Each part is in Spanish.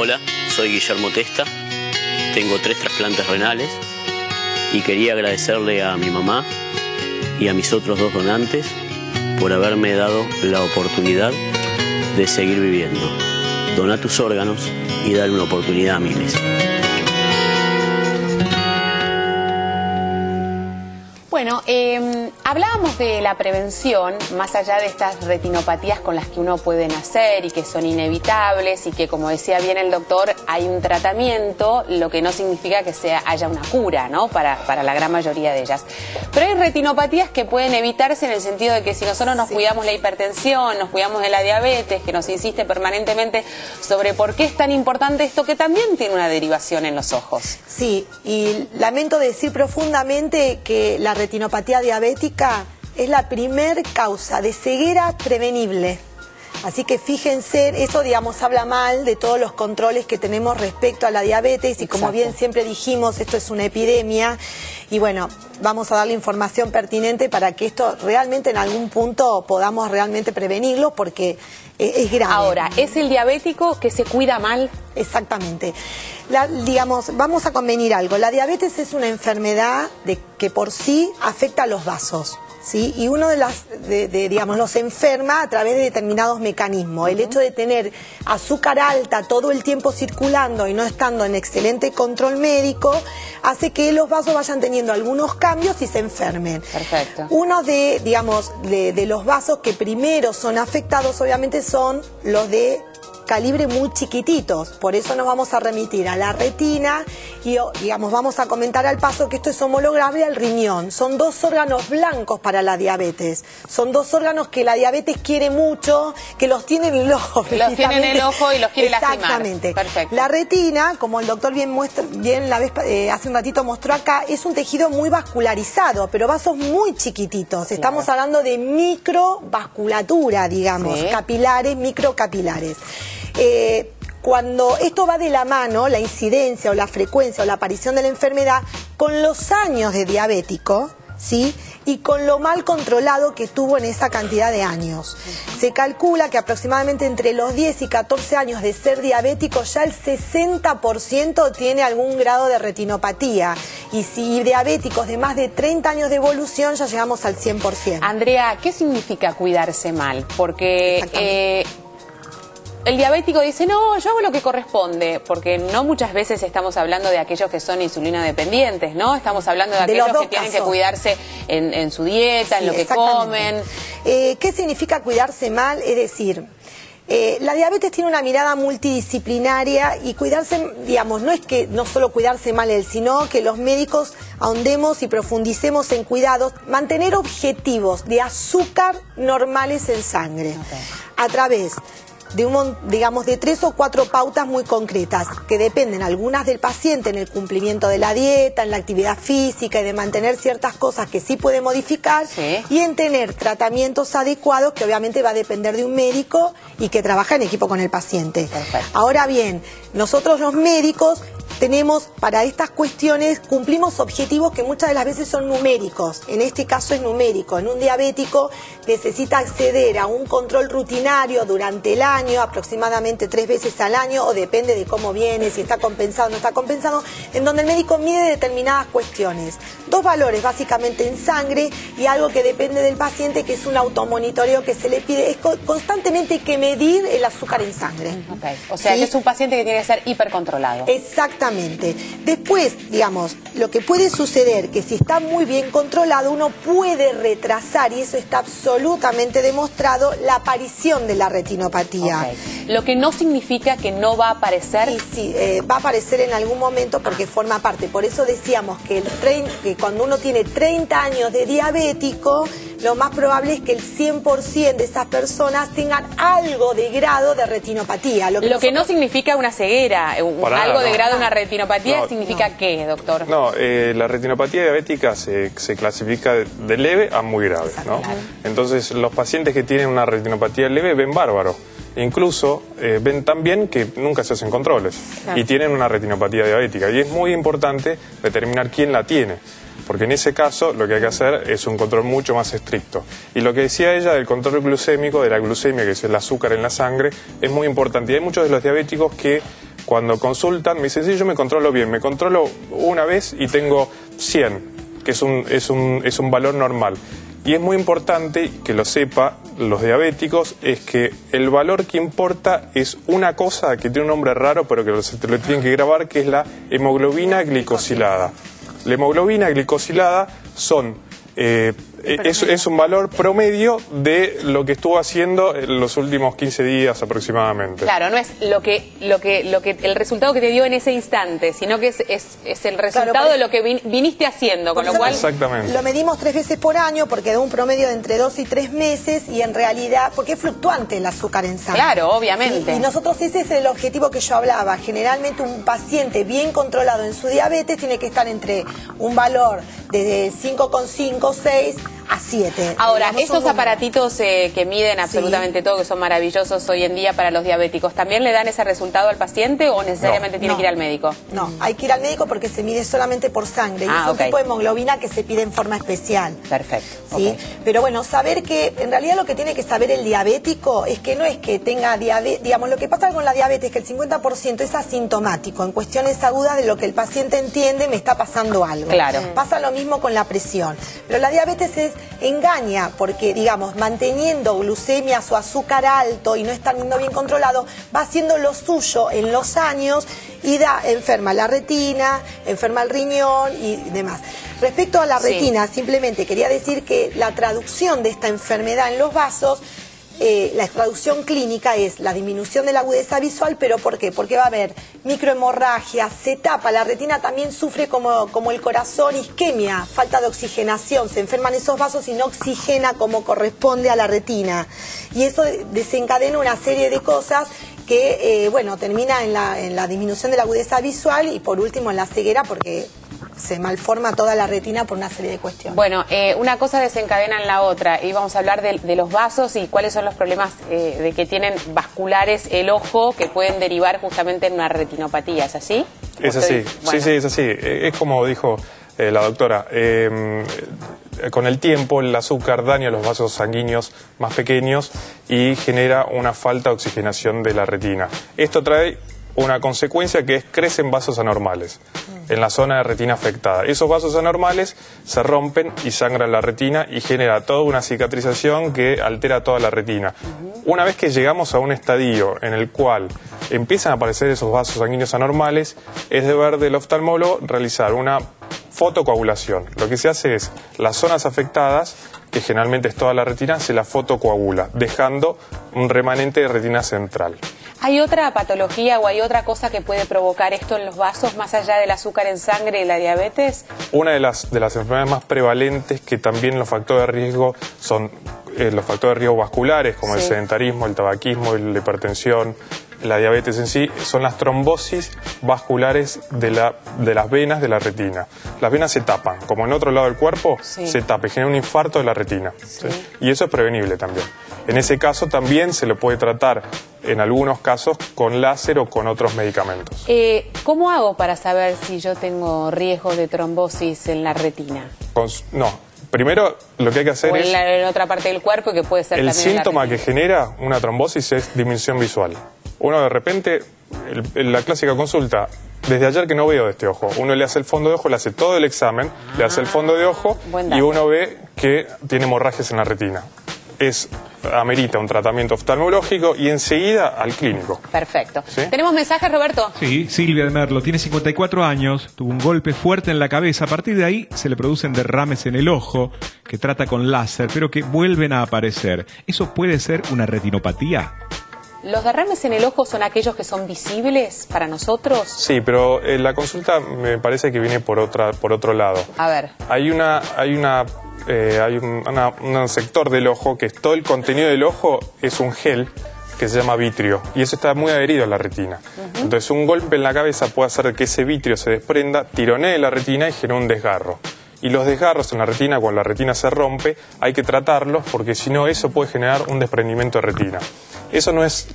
Hola, soy Guillermo Testa, tengo 3 trasplantes renales y quería agradecerle a mi mamá y a mis otros 2 donantes por haberme dado la oportunidad de seguir viviendo. Dona tus órganos y dale una oportunidad a miles. Bueno, hablábamos de la prevención, más allá de estas retinopatías con las que uno puede nacer y que son inevitables y que, como decía bien el doctor, hay un tratamiento, lo que no significa que haya una cura, ¿no? Para la gran mayoría de ellas. Pero hay retinopatías que pueden evitarse en el sentido de que si nosotros nos cuidamos la hipertensión, nos cuidamos de la diabetes, que nos insiste permanentemente sobre por qué es tan importante esto, que también tiene una derivación en los ojos. Sí, y lamento decir profundamente que la retinopatía diabética es la primer causa de ceguera prevenible. Así que fíjense, eso digamos habla mal de todos los controles que tenemos respecto a la diabetes y como bien siempre dijimos, esto es una epidemia y bueno, vamos a darle información pertinente para que esto realmente en algún punto podamos realmente prevenirlo porque es grave. Ahora, ¿es el diabético que se cuida mal? Exactamente. Digamos, vamos a convenir algo, la diabetes es una enfermedad que por sí afecta a los vasos. ¿Sí? Y uno digamos, los enferma a través de determinados mecanismos. El hecho de tener azúcar alta todo el tiempo circulando y no estando en excelente control médico hace que los vasos vayan teniendo algunos cambios y se enfermen. Perfecto. Uno de los vasos que primero son afectados obviamente son los de calibre muy chiquititos, por eso nos vamos a remitir a la retina y digamos vamos a comentar al paso que esto es homologable al riñón. Son 2 órganos blancos para la diabetes, son 2 órganos que la diabetes quiere mucho, que los tiene en el ojo. Los tiene en el ojo y los quiere lastimar. Exactamente. Perfecto. La retina, como el doctor hace un ratito mostró acá, es un tejido muy vascularizado, pero vasos muy chiquititos. Claro. Estamos hablando de microvasculatura, digamos, capilares, microcapilares. Cuando esto va de la mano, la incidencia o la frecuencia o la aparición de la enfermedad, con los años de diabético, ¿sí? Y con lo mal controlado que tuvo en esa cantidad de años. Se calcula que aproximadamente entre los 10 y 14 años de ser diabético ya el 60% tiene algún grado de retinopatía. Y si diabéticos de más de 30 años de evolución ya llegamos al 100%. Andrea, ¿qué significa cuidarse mal? Porque el diabético dice, no, yo hago lo que corresponde, porque no muchas veces estamos hablando de aquellos que son insulino dependientes, ¿no? Estamos hablando de aquellos que tienen que cuidarse en su dieta, en lo que comen. ¿Qué significa cuidarse mal? Es decir, la diabetes tiene una mirada multidisciplinaria y cuidarse, digamos, no es que no solo cuidarse mal sino que los médicos ahondemos y profundicemos en cuidados, mantener objetivos de azúcar normales en sangre, a través de 3 o 4 pautas muy concretas que dependen algunas del paciente en el cumplimiento de la dieta, en la actividad física y de mantener ciertas cosas que sí puede modificar y en tener tratamientos adecuados que obviamente va a depender de un médico y que trabaja en equipo con el paciente. Perfecto. Ahora bien, nosotros los médicos tenemos para estas cuestiones, cumplimos objetivos que muchas de las veces son numéricos. En este caso es numérico. En un diabético necesita acceder a un control rutinario durante el año, aproximadamente 3 veces al año, o depende de cómo viene, si está compensado o no está compensado, en donde el médico mide determinadas cuestiones. 2 valores básicamente en sangre y algo que depende del paciente, que es un automonitoreo que se le pide. Es constantemente hay que medir el azúcar en sangre. O sea, que es un paciente que tiene que ser hipercontrolado. Exactamente. Después, digamos, lo que puede suceder, que si está muy bien controlado, uno puede retrasar, y eso está absolutamente demostrado, la aparición de la retinopatía. Lo que no significa que no va a aparecer. Sí, va a aparecer en algún momento porque forma parte. Por eso decíamos que cuando uno tiene 30 años de diabético, lo más probable es que el 100% de esas personas tengan algo de grado de retinopatía. Lo que no significa una ceguera, algo de grado de una retinopatía, ¿significa qué, doctor? No, la retinopatía diabética se clasifica de leve a muy grave, ¿no? Entonces, los pacientes que tienen una retinopatía leve ven bárbaro. Incluso ven tan bien que nunca se hacen controles y tienen una retinopatía diabética. Y es muy importante determinar quién la tiene, porque en ese caso lo que hay que hacer es un control mucho más estricto. Y lo que decía ella del control glucémico, de la glucemia, que es el azúcar en la sangre, es muy importante. Y hay muchos de los diabéticos que cuando consultan me dicen, sí, yo me controlo bien, me controlo una vez y tengo 100, que es un valor normal. Y es muy importante que lo sepa los diabéticos, es que el valor que importa es una cosa que tiene un nombre raro, pero que se te lo tienen que grabar, que es la hemoglobina glicosilada. La hemoglobina glicosilada es un valor promedio de lo que estuvo haciendo en los últimos 15 días aproximadamente. Claro, no es el resultado que te dio en ese instante, sino que es el resultado de lo que viniste haciendo, con lo cual... Exactamente. Lo medimos 3 veces por año porque da un promedio de entre 2 y 3 meses y en realidad, porque es fluctuante el azúcar en sangre. Claro, obviamente. ¿Sí? Y nosotros ese es el objetivo que yo hablaba. Generalmente un paciente bien controlado en su diabetes tiene que estar entre un valor de 5,5, 6 a 7. Ahora, estos aparatitos que miden absolutamente todo, que son maravillosos hoy en día para los diabéticos, ¿también le dan ese resultado al paciente o necesariamente tiene que ir al médico? No, hay que ir al médico porque se mide solamente por sangre. Y es un tipo de hemoglobina que se pide en forma especial. Perfecto. ¿Sí? Pero bueno, saber que en realidad lo que tiene que saber el diabético es que no es que tenga diabetes, digamos, lo que pasa con la diabetes es que el 50% es asintomático, en cuestiones agudas de lo que el paciente entiende, me está pasando algo. Claro. Pasa lo mismo con la presión. Pero la diabetes engaña porque, digamos, manteniendo glucemias o azúcar alto y no estando bien controlado, va haciendo lo suyo en los años y enferma la retina, enferma el riñón y demás. Respecto a la retina, simplemente quería decir que la traducción de esta enfermedad en los vasos, la traducción clínica es la disminución de la agudeza visual, pero ¿por qué? Porque va a haber microhemorragia, se tapa, la retina también sufre como el corazón, isquemia, falta de oxigenación, se enferman esos vasos y no oxigena como corresponde a la retina. Y eso desencadena una serie de cosas que, bueno, termina en la disminución de la agudeza visual y por último en la ceguera porque se malforma toda la retina por una serie de cuestiones. Bueno, una cosa desencadena en la otra y vamos a hablar de los vasos y cuáles son los problemas de que tienen vasculares el ojo que pueden derivar justamente en una retinopatía, ¿es así? Es así, bueno. Sí, es así. Es como dijo la doctora, con el tiempo el azúcar daña los vasos sanguíneos más pequeños y genera una falta de oxigenación de la retina. Esto trae una consecuencia que es crecen vasos anormales en la zona de retina afectada. Esos vasos anormales se rompen y sangran la retina y genera toda una cicatrización que altera toda la retina. Una vez que llegamos a un estadio en el cual empiezan a aparecer esos vasos sanguíneos anormales, es deber del oftalmólogo realizar una fotocoagulación. Lo que se hace es las zonas afectadas, que generalmente es toda la retina, se la fotocoagula, dejando un remanente de retina central. ¿Hay otra patología o hay otra cosa que puede provocar esto en los vasos, más allá del azúcar en sangre y la diabetes? Una de las enfermedades más prevalentes, que también los factores de riesgo son los factores de riesgo vasculares, como el sedentarismo, el tabaquismo, la hipertensión, la diabetes en sí, son las trombosis vasculares de las venas de la retina. Las venas se tapan, como en otro lado del cuerpo, se tapa y genera un infarto de la retina. Y eso es prevenible también. En ese caso también se lo puede tratar, en algunos casos, con láser o con otros medicamentos. ¿Cómo hago para saber si yo tengo riesgo de trombosis en la retina? Primero lo que hay que hacer es... en otra parte del cuerpo que puede ser el también síntoma que genera una trombosis es disminución visual. Uno de repente, la clásica consulta, desde ayer que no veo de este ojo, uno le hace el fondo de ojo, le hace todo el examen, le hace el fondo de ojo y uno ve que tiene hemorragias en la retina. Amerita un tratamiento oftalmológico y enseguida al clínico. Perfecto. ¿Tenemos mensajes, Roberto? Sí, Silvia de Merlo, tiene 54 años, tuvo un golpe fuerte en la cabeza, a partir de ahí se le producen derrames en el ojo, que trata con láser, pero que vuelven a aparecer. ¿Eso puede ser una retinopatía? ¿Los derrames en el ojo son aquellos que son visibles para nosotros? Sí, pero la consulta me parece que viene por otro lado. A ver. Hay un sector del ojo que todo el contenido del ojo es un gel que se llama vitrio y eso está muy adherido a la retina. Entonces un golpe en la cabeza puede hacer que ese vitrio se desprenda, tironee la retina y genere un desgarro. Y los desgarros en la retina, cuando la retina se rompe, hay que tratarlos porque si no eso puede generar un desprendimiento de retina. Eso no es,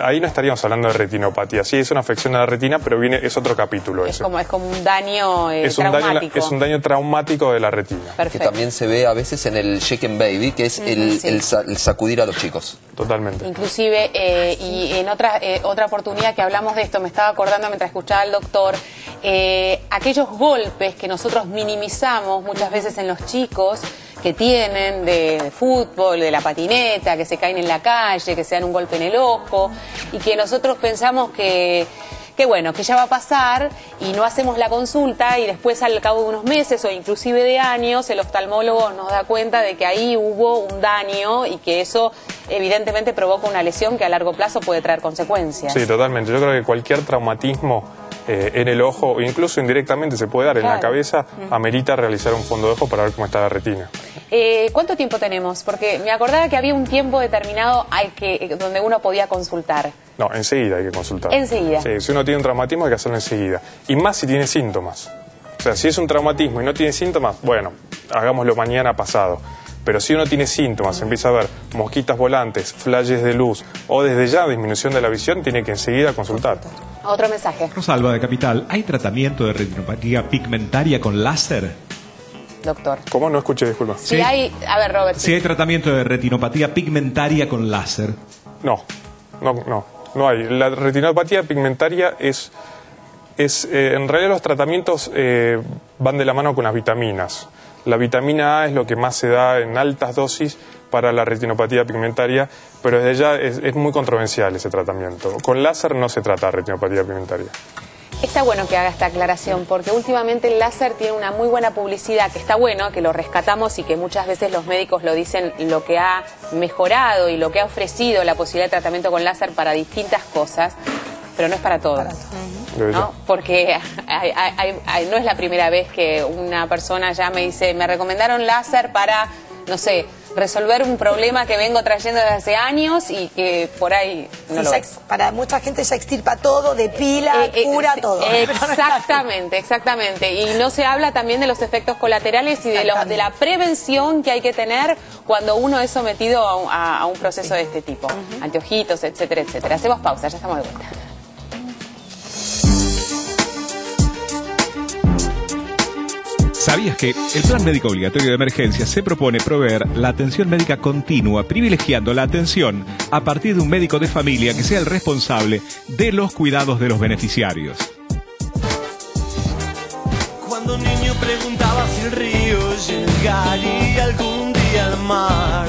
ahí no estaríamos hablando de retinopatía. Sí, es una afección de la retina, pero es otro capítulo. Es como un daño traumático. Es un daño traumático de la retina. Perfecto. Que también se ve a veces en el shake and baby, que es el sacudir a los chicos. Totalmente. Inclusive, y en otra oportunidad que hablamos de esto, me estaba acordando mientras escuchaba al doctor, aquellos golpes que nosotros minimizamos muchas veces en los chicos, que tienen de fútbol, de la patineta, que se caen en la calle, que se dan un golpe en el ojo, y que nosotros pensamos que bueno, que ya va a pasar y no hacemos la consulta, y después al cabo de unos meses o inclusive de años el oftalmólogo nos da cuenta de que ahí hubo un daño y que eso evidentemente provoca una lesión que a largo plazo puede traer consecuencias. Sí, totalmente. Yo creo que cualquier traumatismo en el ojo, o incluso indirectamente se puede dar en la cabeza, amerita realizar un fondo de ojo para ver cómo está la retina. ¿Cuánto tiempo tenemos? Porque me acordaba que había un tiempo determinado donde uno podía consultar. No, enseguida hay que consultar. Enseguida. Sí, si uno tiene un traumatismo hay que hacerlo enseguida. Y más si tiene síntomas. O sea, si es un traumatismo y no tiene síntomas, bueno, hagámoslo mañana pasado. Pero si uno tiene síntomas, empieza a ver mosquitas volantes, flashes de luz o desde ya disminución de la visión, tiene que enseguida consultar. Otro mensaje. Rosalba de Capital, ¿hay tratamiento de retinopatía pigmentaria con láser? Doctor. ¿Cómo? No escuché, disculpa. Sí. A ver, Robert. ¿Sí hay tratamiento de retinopatía pigmentaria con láser? No hay. La retinopatía pigmentaria en realidad los tratamientos van de la mano con las vitaminas. La vitamina A es lo que más se da en altas dosis para la retinopatía pigmentaria, pero desde ya es muy controversial ese tratamiento. Con láser no se trata retinopatía pigmentaria. Está bueno que haga esta aclaración, porque últimamente el láser tiene una muy buena publicidad, que está bueno, que lo rescatamos y que muchas veces los médicos lo dicen, lo que ha mejorado y lo que ha ofrecido la posibilidad de tratamiento con láser para distintas cosas, pero no es para todo. ¿No? Porque no es la primera vez que una persona ya me dice, me recomendaron láser para, no sé, resolver un problema que vengo trayendo desde hace años y que por ahí no lo ves. Para mucha gente ya extirpa todo, depila, cura todo. Exactamente. Y no se habla también de los efectos colaterales y de la prevención que hay que tener cuando uno es sometido a un proceso de este tipo. Anteojitos, etcétera, etcétera. Hacemos pausa, ya estamos de vuelta. ¿Sabías que el Plan Médico Obligatorio de Emergencia se propone proveer la atención médica continua, privilegiando la atención a partir de un médico de familia que sea el responsable de los cuidados de los beneficiarios? Cuando niño preguntaba si el río llegaría algún día al mar,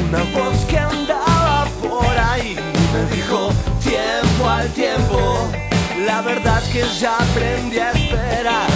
una voz que andaba por ahí me dijo, tiempo al tiempo. La verdad es que ya aprendí a esperar.